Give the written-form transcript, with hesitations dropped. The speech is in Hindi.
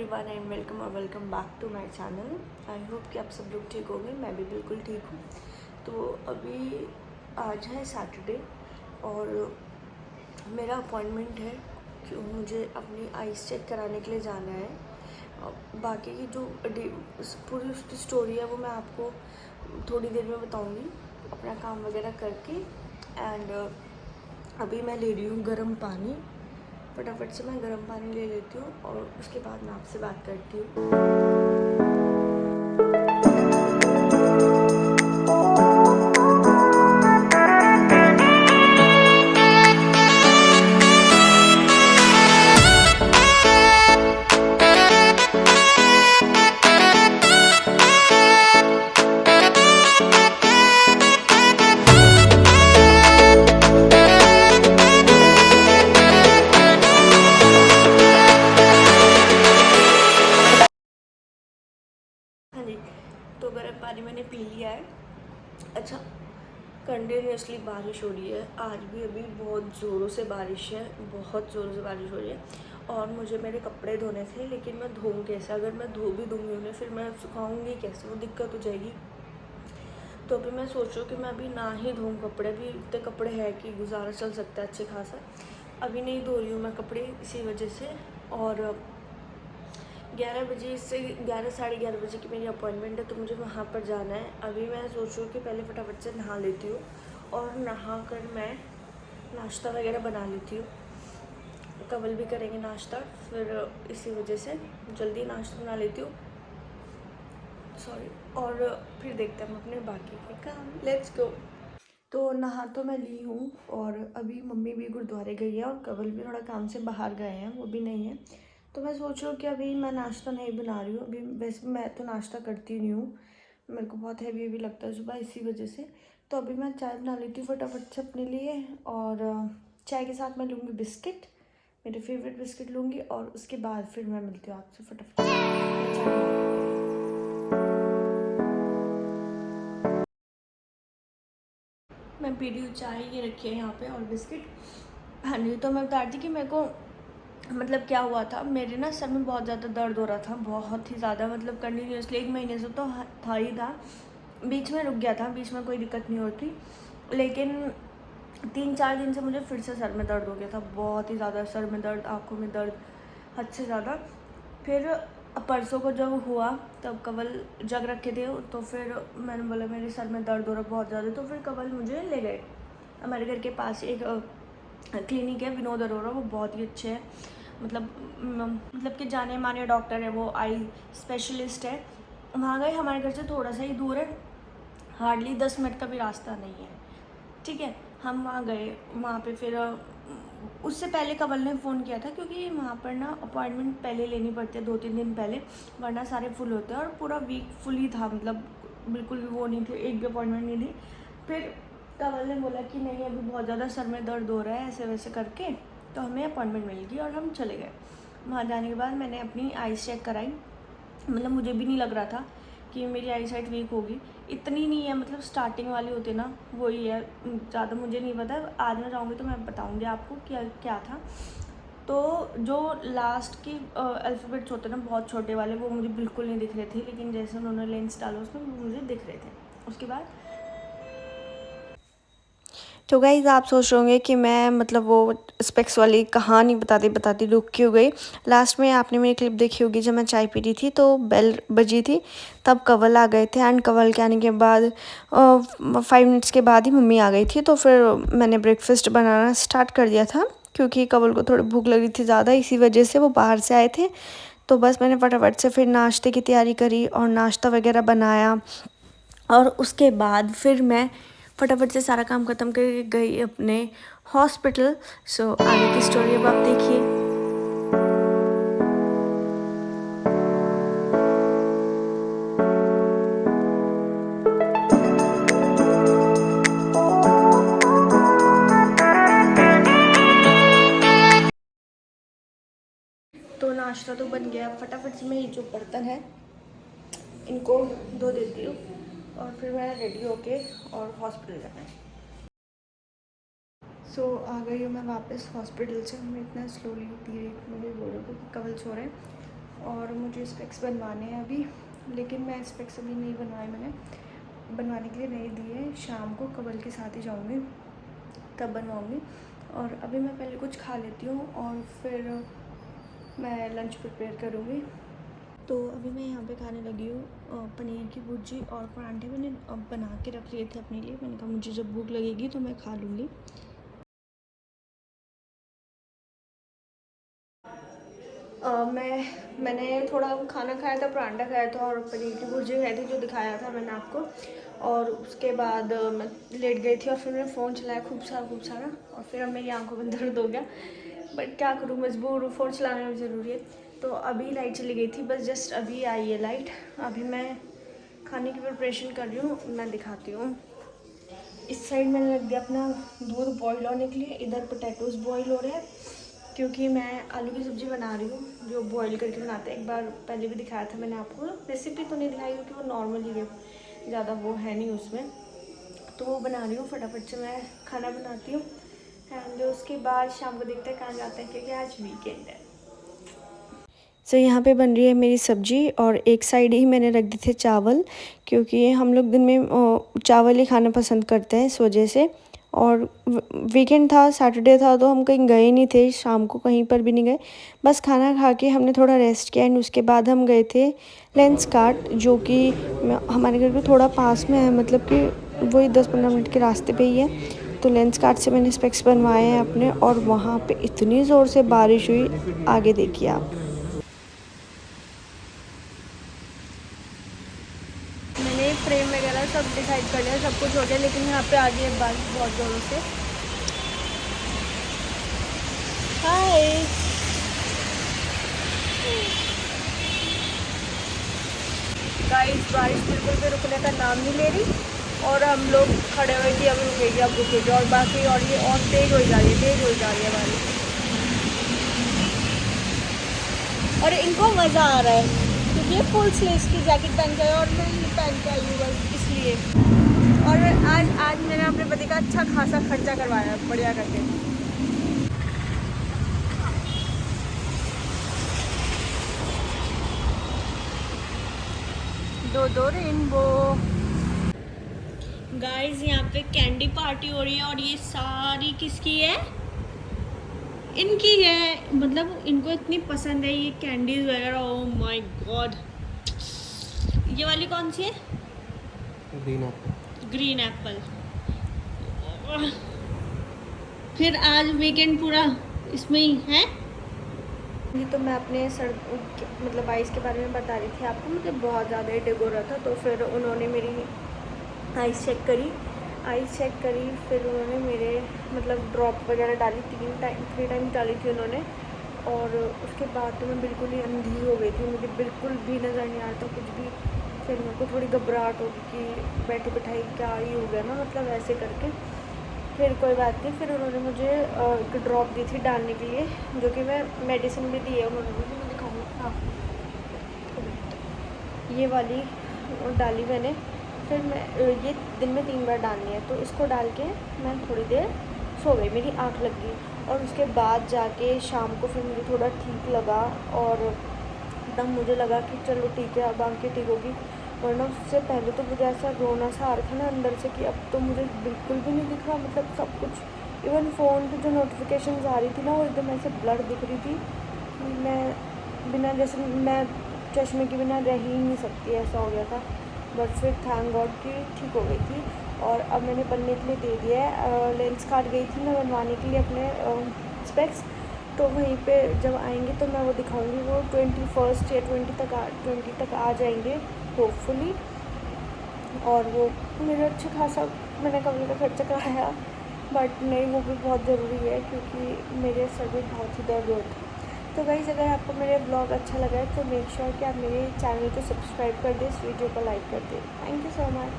Everyone and welcome back to my channel. I hope कि आप सब लोग ठीक होंगे। मैं भी बिल्कुल ठीक हूँ। तो अभी आज है सैटरडे और मेरा अपॉइंटमेंट है कि मुझे अपनी आईज चेक कराने के लिए जाना है। बाकी की जो पूरी उसकी स्टोरी है वो मैं आपको थोड़ी देर में बताऊँगी अपना काम वगैरह करके। एंड अभी मैं ले रही हूँ गर्म पानी। फटाफट से मैं गर्म पानी ले लेती हूँ और उसके बाद मैं आपसे बात करती हूँ। हाँ जी, तो गर्म पानी मैंने पी लिया है। अच्छा, कंटिन्यूसली बारिश हो रही है। आज भी अभी बहुत ज़ोरों से बारिश है, बहुत ज़ोरों से बारिश हो रही है। और मुझे मेरे कपड़े धोने थे, लेकिन मैं धोऊँ कैसे? अगर मैं धो भी दूँगी उन्हें फिर मैं सुखाऊँगी कैसे? वो दिक्कत हो जाएगी। तो अभी मैं सोच रही हूँ कि मैं अभी ना ही धोऊँ कपड़े। भी इतने कपड़े हैं कि गुजारा चल सकता है अच्छे खासा। अभी नहीं धो रही हूँ मैं कपड़े इसी वजह से। और 11 बजे से 11 साढ़े 11 बजे की मेरी अपॉइंटमेंट है, तो मुझे वहाँ पर जाना है। अभी मैं सोच रही हूँ कि पहले फटाफट से नहा लेती हूँ और नहा कर मैं नाश्ता वगैरह बना लेती हूँ। कवल भी करेंगे नाश्ता, फिर इसी वजह से जल्दी नाश्ता बना लेती हूँ। सॉरी। और फिर देखते हैं हम अपने बाकी के काम। Let's go. तो नहा तो मैं ली हूँ और अभी मम्मी भी गुरुद्वारे गई है और कवल भी थोड़ा काम से बाहर गए हैं, वो भी नहीं है। तो मैं सोच रही हूँ कि अभी मैं नाश्ता नहीं बना रही हूँ। अभी वैसे मैं तो नाश्ता करती नहीं हूँ, मेरे को बहुत हैवी भी लगता है सुबह, इसी वजह से। तो अभी मैं चाय बना लेती हूँ फटाफट से अपने लिए। और चाय के साथ मैं लूँगी बिस्किट, मेरे फेवरेट बिस्किट लूँगी। और उसके बाद फिर मैं मिलती हूँ आपसे फटाफट से। मैं चाय बना लेती हूँ। मैं पी रही हूँ चाय, ये रखी है यहाँ पे, और बिस्किट। हाँ जी, तो मैं बताती कि मेरे को मतलब क्या हुआ था। मेरे ना सर में बहुत ज़्यादा दर्द हो रहा था, बहुत ही ज़्यादा, मतलब कंटिन्यूसली 1 महीने से तो था ही था। बीच में रुक गया था, बीच में कोई दिक्कत नहीं होती, लेकिन 3-4 दिन से मुझे फिर से सर में दर्द हो गया था, बहुत ही ज़्यादा सर में दर्द, आँखों में दर्द, हद से ज़्यादा। फिर परसों को जब हुआ तब कवल जग रखे थे, तो फिर मैंने बोला मेरे सर में दर्द हो रहा बहुत ज़्यादा। तो फिर कवल मुझे ले गए। हमारे घर के पास एक क्लिनिक है विनोद अरोरा, वो बहुत ही अच्छे हैं। मतलब कि जाने माने डॉक्टर है, वो आई स्पेशलिस्ट है। वहाँ गए, हमारे घर से थोड़ा सा ही दूर है, हार्डली 10 मिनट का भी रास्ता नहीं है। ठीक है, हम वहाँ गए। वहाँ पे फिर उससे पहले कवल ने फ़ोन किया था, क्योंकि वहाँ पर ना अपॉइंटमेंट पहले लेनी पड़ती है 2-3 दिन पहले, वरना सारे फुल होते हैं। और पूरा वीक फुल ही था, मतलब बिल्कुल भी वो नहीं थे, एक भी अपॉइंटमेंट नहीं थी। फिर कवल ने बोला कि नहीं अभी बहुत ज़्यादा सर में दर्द हो रहा है, ऐसे वैसे करके, तो हमें अपॉइंटमेंट मिल गई और हम चले गए। वहाँ जाने के बाद मैंने अपनी आईज़ चेक कराई। मतलब मुझे भी नहीं लग रहा था कि मेरी आई साइट वीक होगी, इतनी नहीं है, मतलब स्टार्टिंग वाली होती है ना, वही है, ज़्यादा मुझे नहीं पता। आज मैं जाऊँगी तो मैं बताऊँगी आपको क्या क्या था। तो जो लास्ट की अल्फ़ाबेट्स होते हैं ना, बहुत छोटे वाले, वो मुझे बिल्कुल नहीं दिख रहे थे, लेकिन जैसे उन्होंने लेंस डाला उसमें वो मुझे दिख रहे थे। उसके बाद तो गाइज़ आप सोच रहे होंगे कि मैं मतलब वो स्पेक्स वाली कहानी बताती बताती रुक क्यों गई। लास्ट में आपने मेरी क्लिप देखी होगी, जब मैं चाय पी रही थी तो बेल बजी थी, तब कवल आ गए थे। एंड कवल के आने के बाद 5 मिनट्स के बाद ही मम्मी आ गई थी। तो फिर मैंने ब्रेकफास्ट बनाना स्टार्ट कर दिया था, क्योंकि कवल को थोड़ी भूख लगी थी ज़्यादा, इसी वजह से वो बाहर से आए थे। तो बस मैंने फटाफट से फिर नाश्ते की तैयारी करी और नाश्ता वगैरह बनाया। और उसके बाद फिर मैं फटाफट से सारा काम ख़त्म करके गई अपने हॉस्पिटल। सो आगे की स्टोरी अब आप देखिए। तो नाश्ता तो बन गया, फटाफट से मैं ये जो बर्तन है इनको धो देती हूँ और फिर मैं रेडी होके और हॉस्पिटल जाना है। सो आ गई हूँ मैं वापस हॉस्पिटल से। मैं इतना स्लोली धीरे मुझे बोल रही हूँ कि कवल सो रहे हैं, और मुझे स्पेक्स बनवाने हैं अभी, लेकिन मैं स्पेक्स अभी नहीं बनवाए, मैंने बनवाने के लिए नहीं दिए। शाम को कबल के साथ ही जाऊँगी तब बनवाऊँगी। और अभी मैं पहले कुछ खा लेती हूँ और फिर मैं लंच प्रिपेयर करूँगी। तो अभी मैं यहाँ पे खाने लगी हूँ पनीर की भुर्जी और परांठे मैंने बना के रख लिए थे अपने लिए। मैंने कहा मुझे जब भूख लगेगी तो मैं खा लूँगी। मैंने थोड़ा खाना खाया था, परांठा खाया था और पनीर की भुर्जी खाई थी जो दिखाया था मैंने आपको। और उसके बाद मैं लेट गई थी और फिर मैंने फ़ोन चलाया खूब सारा और फिर अब मेरी आंखों में दर्द हो गया। बट क्या करूँ, मजबूर हूँ, फ़ोन चलाना भी ज़रूरी है। तो अभी लाइट चली गई थी, बस जस्ट अभी आई है लाइट। अभी मैं खाने की प्रिपरेशन कर रही हूँ, मैं दिखाती हूँ। इस साइड मैंने रख दिया अपना दूध बॉईल होने के लिए, इधर पोटैटोज़ बॉईल हो रहे हैं क्योंकि मैं आलू की सब्ज़ी बना रही हूँ जो बॉईल करके बनाते हैं। एक बार पहले भी दिखाया था मैंने आपको, रेसिपी तो नहीं दिखाई क्योंकि वो नॉर्मल ही है, ज़्यादा वो है नहीं उसमें। तो वो बना रही हूँ, फटाफट से मैं खाना बनाती हूँ एंड उसके बाद शाम को देखते हैं कहाँ जाते हैं क्योंकि आज वीकेंड है। सो यहाँ पे बन रही है मेरी सब्ज़ी और एक साइड ही मैंने रख दी थे चावल, क्योंकि हम लोग दिन में चावल ही खाना पसंद करते हैं इस वजह से। और वीकेंड था, सैटरडे था, तो हम कहीं गए नहीं थे, शाम को कहीं पर भी नहीं गए, बस खाना खा के हमने थोड़ा रेस्ट किया एंड उसके बाद हम गए थे लेंसकार्ट, जो कि हमारे घर पे थोड़ा पास में है, मतलब कि वही 10-15 मिनट के रास्ते पे ही है। तो लेंसकार्ट से मैंने स्पेक्स बनवाए हैं अपने और वहाँ पे इतनी ज़ोर से बारिश हुई, आगे देखिए आप। मैंने फ्रेम वगैरह सब डिसाइड कर लिया, सब कुछ हो गया, लेकिन यहाँ पे आ गई है बारिश बहुत ज़ोरों से। हाय गाइस, बारिश बिल्कुल भी रुकने का नाम नहीं ले रही और हम लोग खड़े हुए कि अब रुकेगी अब रुकेगी, और बाकी और ये और तेज़ हो जा रही है, तेज़ हो जा रही है बारिश। और इनको मज़ा आ रहा है क्योंकि ये फुल स्लीव्स की जैकेट पहन के आई और मैं नहीं पहन के आई हूँ बस इसलिए। और आज मैंने अपने पति का अच्छा खासा खर्चा करवाया बढ़िया करके। दो रेनबो। गाइस यहाँ पे कैंडी पार्टी हो रही है और ये सारी किसकी है? इनकी है, मतलब इनको इतनी पसंद है ये कैंडीज वगैरह। ओह माय गॉड, ये वाली कौन सी है? Green Apple. फिर आज वीकेंड पूरा इसमें ही है। ये तो मैं अपने मतलब आइज़ के बारे में बता रही थी आपको, मतलब बहुत ज़्यादा ही डिग हो रहा था, तो फिर उन्होंने मेरी आइज़ चेक करी, फिर उन्होंने मेरे मतलब ड्रॉप वगैरह डाली, 3 टाइम डाली थी उन्होंने। और उसके बाद तो मैं बिल्कुल ही अंधी हो गई थी, मुझे बिल्कुल भी नज़र नहीं आ रहा था कुछ भी। फिर मेरे को थोड़ी घबराहट होगी कि बैठे बैठाई क्या ही हो गया ना, मतलब ऐसे करके। फिर कोई बात नहीं, फिर उन्होंने मुझे एक ड्रॉप दी थी डालने के लिए, जो कि मैं मेडिसिन भी दी है उन्होंने मुझे, मैं दिखाऊँगी। हाँ, ये वाली डाली मैंने। फिर मैं ये दिन में 3 बार डालनी है, तो इसको डाल के मैं थोड़ी देर सो गई, मेरी आँख लग गई। और उसके बाद जाके शाम को फिर मुझे थोड़ा ठीक लगा और तब मुझे लगा कि चलो ठीक है अब आँखें ठीक होगी। वरना उससे पहले तो मुझे ऐसा रोना सा आ रहा था ना अंदर से कि अब तो मुझे बिल्कुल भी नहीं दिख रहा, मतलब सब कुछ। इवन फ़ोन पे जो नोटिफिकेशन आ रही थी ना वो एकदम ऐसे ब्लर दिख रही थी कि मैं बिना, जैसे मैं चश्मे के बिना रह ही नहीं सकती, ऐसा हो गया था। बट फिर थैंक गॉड कि ठीक हो गई थी। और अब मैंने बनने के लिए दे दिया है। लेंसकार्ट गई थी मैं बनवाने के लिए अपने स्पेक्स, तो वहीं पे जब आएंगे तो मैं वो दिखाऊंगी। वो 21 या 20 तक आ जाएंगे होपफुली। और वो मेरा अच्छा खासा मैंने कमरे का खर्चा कराया, बट नहीं, वो भी बहुत ज़रूरी है क्योंकि मेरे सर में बहुत ही दर्द होता है। तो गाइस, अगर आपको मेरे ब्लॉग अच्छा लगा है तो मेक श्योर कि आप मेरे चैनल को सब्सक्राइब कर दें, इस वीडियो को लाइक कर दें। Thank you so much.